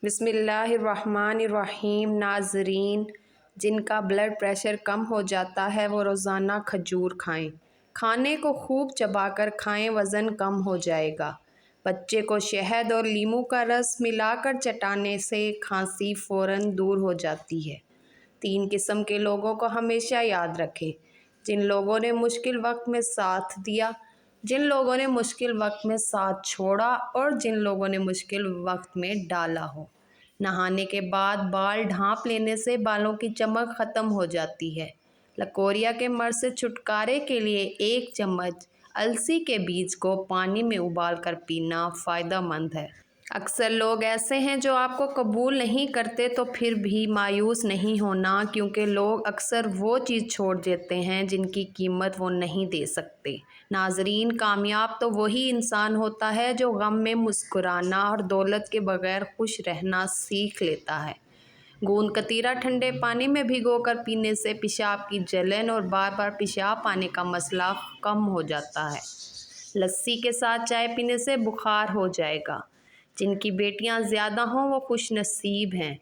بسم اللہ الرحمن الرحیم۔ ناظرین، جن کا بلڈ پریشر کم ہو جاتا ہے وہ روزانہ کھجور کھائیں۔ کھانے کو خوب چبا کر کھائیں، وزن کم ہو جائے گا۔ بچے کو شہد اور لیموں کا رس ملا کر چٹانے سے کھانسی فوراً دور ہو جاتی ہے۔ 3 قسم کے لوگوں کو ہمیشہ یاد رکھیں: جن لوگوں نے مشکل وقت میں ساتھ دیا، جن لوگوں نے مشکل وقت میں ساتھ چھوڑا، اور جن لوگوں نے مشکل وقت میں ڈالا ہو۔ نہانے کے بعد بال ڈھانپ لینے سے بالوں کی چمک ختم ہو جاتی ہے۔ لکوریا کے مرض سے چھٹکارے کے لیے 1 چمچ السی کے بیج کو پانی میں ابال کر پینا فائدہ مند ہے۔ اکثر لوگ ایسے ہیں جو آپ کو قبول نہیں کرتے، تو پھر بھی مایوس نہیں ہونا، کیونکہ لوگ اکثر وہ چیز چھوڑ دیتے ہیں جن کی قیمت وہ نہیں دے سکتے۔ ناظرین، کامیاب تو وہی انسان ہوتا ہے جو غم میں مسکرانا اور دولت کے بغیر خوش رہنا سیکھ لیتا ہے۔ گوند کتیرا ٹھنڈے پانی میں بھگو کر پینے سے پیشاب کی جلن اور بار بار پیشاب آنے کا مسئلہ کم ہو جاتا ہے۔ لسی کے ساتھ چائے پینے سے بخار ہو جائے گا۔ جن کی بیٹیاں زیادہ ہوں وہ خوش نصیب ہیں۔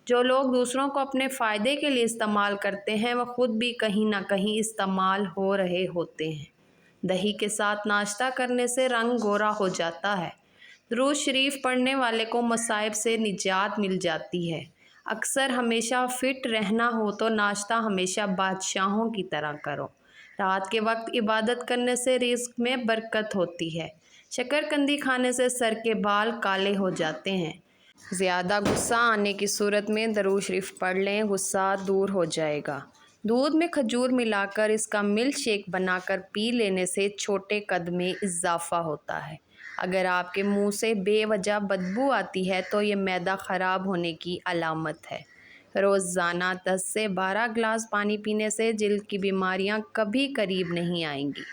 جو لوگ دوسروں کو اپنے فائدے کے لیے استعمال کرتے ہیں وہ خود بھی کہیں نہ کہیں استعمال ہو رہے ہوتے ہیں۔ دہی کے ساتھ ناشتہ کرنے سے رنگ گورا ہو جاتا ہے۔ درود شریف پڑھنے والے کو مصائب سے نجات مل جاتی ہے۔ اکثر ہمیشہ فٹ رہنا ہو تو ناشتہ ہمیشہ بادشاہوں کی طرح کرو۔ رات کے وقت عبادت کرنے سے رزق میں برکت ہوتی ہے۔ شکرکندی کھانے سے سر کے بال کالے ہو جاتے ہیں۔ زیادہ غصہ آنے کی صورت میں درود شریف پڑھ لیں، غصہ دور ہو جائے گا۔ دودھ میں کھجور ملا کر اس کا ملک شیک بنا کر پی لینے سے چھوٹے قد میں اضافہ ہوتا ہے۔ اگر آپ کے منہ سے بے وجہ بدبو آتی ہے تو یہ معدہ خراب ہونے کی علامت ہے۔ روزانہ 10 سے 12 گلاس پانی پینے سے جلد کی بیماریاں کبھی قریب نہیں آئیں گی۔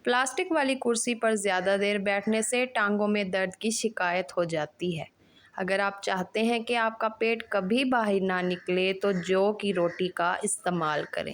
پلاسٹک والی کرسی پر زیادہ دیر بیٹھنے سے ٹانگوں میں درد کی شکایت ہو جاتی ہے۔ اگر آپ چاہتے ہیں کہ آپ کا پیٹ کبھی باہر نہ نکلے تو جو کی روٹی کا استعمال کریں۔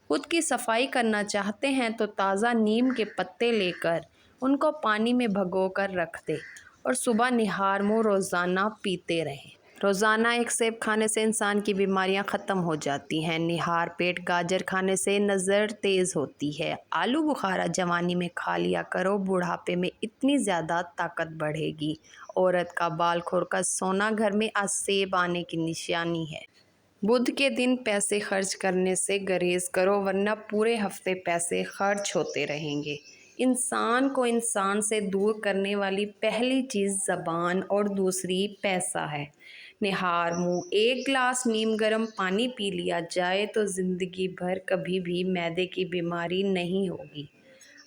خود کی صفائی کرنا چاہتے ہیں تو تازہ نیم کے پتے لے کر ان کو پانی میں بھگو کر رکھ دیں اور صبح نہار منہ روزانہ پیتے رہیں۔ روزانہ 1 سیب کھانے سے انسان کی بیماریاں ختم ہو جاتی ہیں۔ نہار پیٹ گاجر کھانے سے نظر تیز ہوتی ہے۔ آلو بخارا جوانی میں کھا لیا کرو، بڑھاپے میں اتنی زیادہ طاقت بڑھے گی۔ عورت کا بال کھول کر سونا گھر میں سیب آنے کی نشانی ہے۔ بدھ کے دن پیسے خرچ کرنے سے گریز کرو، ورنہ پورے ہفتے پیسے خرچ ہوتے رہیں گے۔ انسان کو انسان سے دور کرنے والی پہلی چیز زبان اور دوسری پیسہ ہے۔ نہار منہ 1 گلاس نیم گرم پانی پی لیا جائے تو زندگی بھر کبھی بھی معدے کی بیماری نہیں ہوگی۔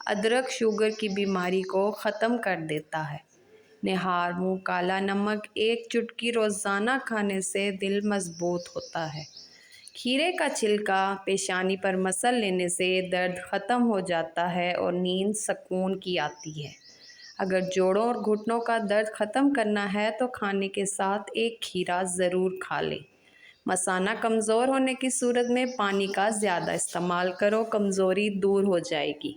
ادرک شوگر کی بیماری کو ختم کر دیتا ہے۔ نہار منہ کالا نمک 1 چٹکی روزانہ کھانے سے دل مضبوط ہوتا ہے۔ کھیرے کا چھلکا پیشانی پر مسل لینے سے درد ختم ہو جاتا ہے اور نیند سکون کی آتی ہے۔ اگر جوڑوں اور گھٹنوں کا درد ختم کرنا ہے تو کھانے کے ساتھ 1 کھیرا ضرور کھا لیں۔ مثانہ کمزور ہونے کی صورت میں پانی کا زیادہ استعمال کرو، کمزوری دور ہو جائے گی۔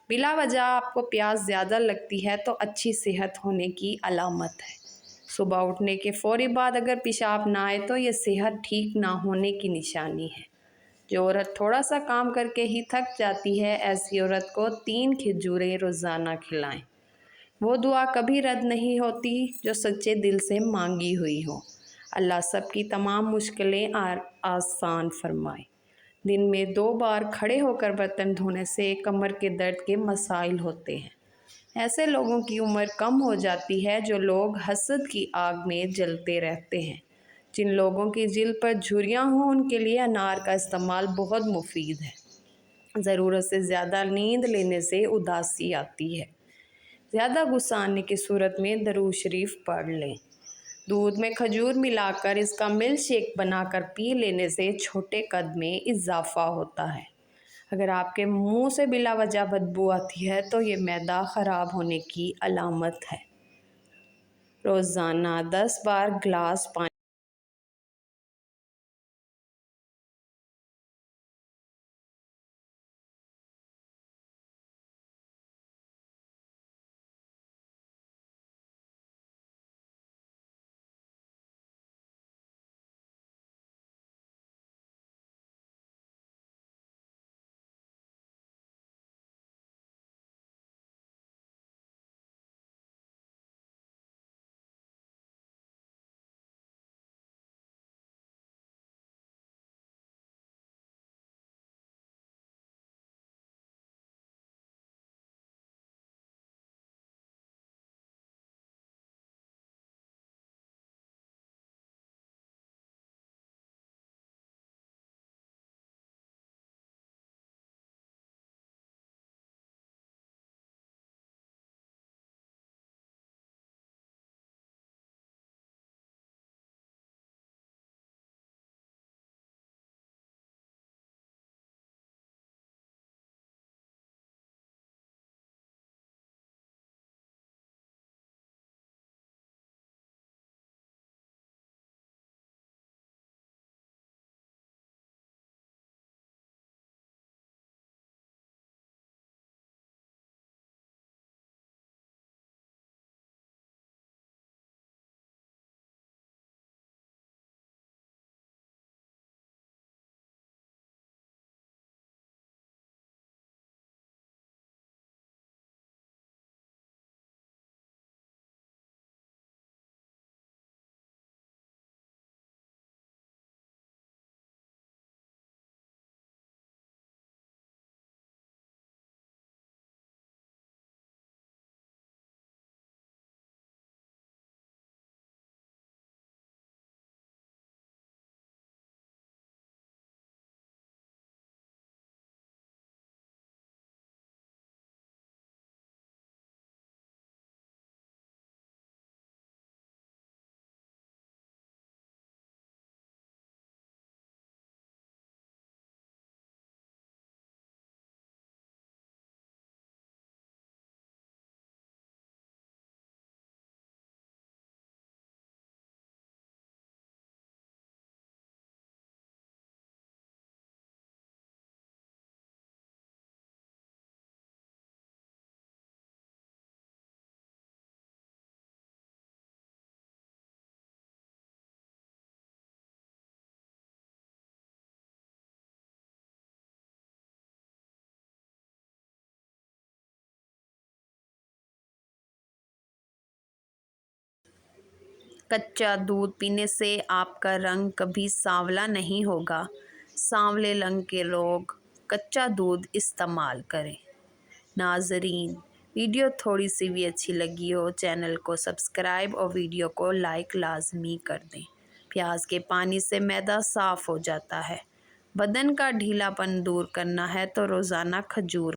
بلا وجہ آپ کو پیاس زیادہ لگتی ہے تو اچھی صحت ہونے کی علامت ہے۔ صبح اٹھنے کے فوری بعد اگر پیشاب نہ آئے تو یہ صحت ٹھیک نہ ہونے کی نشانی ہے۔ جو عورت تھوڑا سا کام کر کے ہی تھک جاتی ہے، ایسی عورت کو 3 کھجوریں روزانہ کھلائیں۔ وہ دعا کبھی رد نہیں ہوتی جو سچے دل سے مانگی ہوئی ہو۔ اللہ سب کی تمام مشکلیں آسان فرمائے۔ دن میں 2 بار کھڑے ہو کر برتن دھونے سے کمر کے درد کے مسائل ہوتے ہیں۔ ایسے لوگوں کی عمر کم ہو جاتی ہے جو لوگ حسد کی آگ میں جلتے رہتے ہیں۔ جن لوگوں کی جلد پر جھریاں ہوں ان کے لیے انار کا استعمال بہت مفید ہے۔ ضرورت سے زیادہ نیند لینے سے اداسی آتی ہے۔ زیادہ غصہ آنے کی صورت میں درود شریف پڑھ لیں۔ دودھ میں کھجور ملا کر اس کا ملک شیک بنا کر پی لینے سے چھوٹے قد میں اضافہ ہوتا ہے۔ اگر آپ کے منہ سے بلا وجہ بدبو آتی ہے تو یہ معدہ خراب ہونے کی علامت ہے۔ روزانہ 10 بار گلاس پانی کچا دودھ پینے سے آپ کا رنگ کبھی سانولا نہیں ہوگا۔ سانولے رنگ کے لوگ کچا دودھ استعمال کریں۔ ناظرین، ویڈیو تھوڑی سی بھی اچھی لگی ہو چینل کو سبسکرائب اور ویڈیو کو لائک لازمی کر دیں۔ پیاز کے پانی سے معدہ صاف ہو جاتا ہے۔ بدن کا ڈھیلا پن دور کرنا ہے تو روزانہ کھجور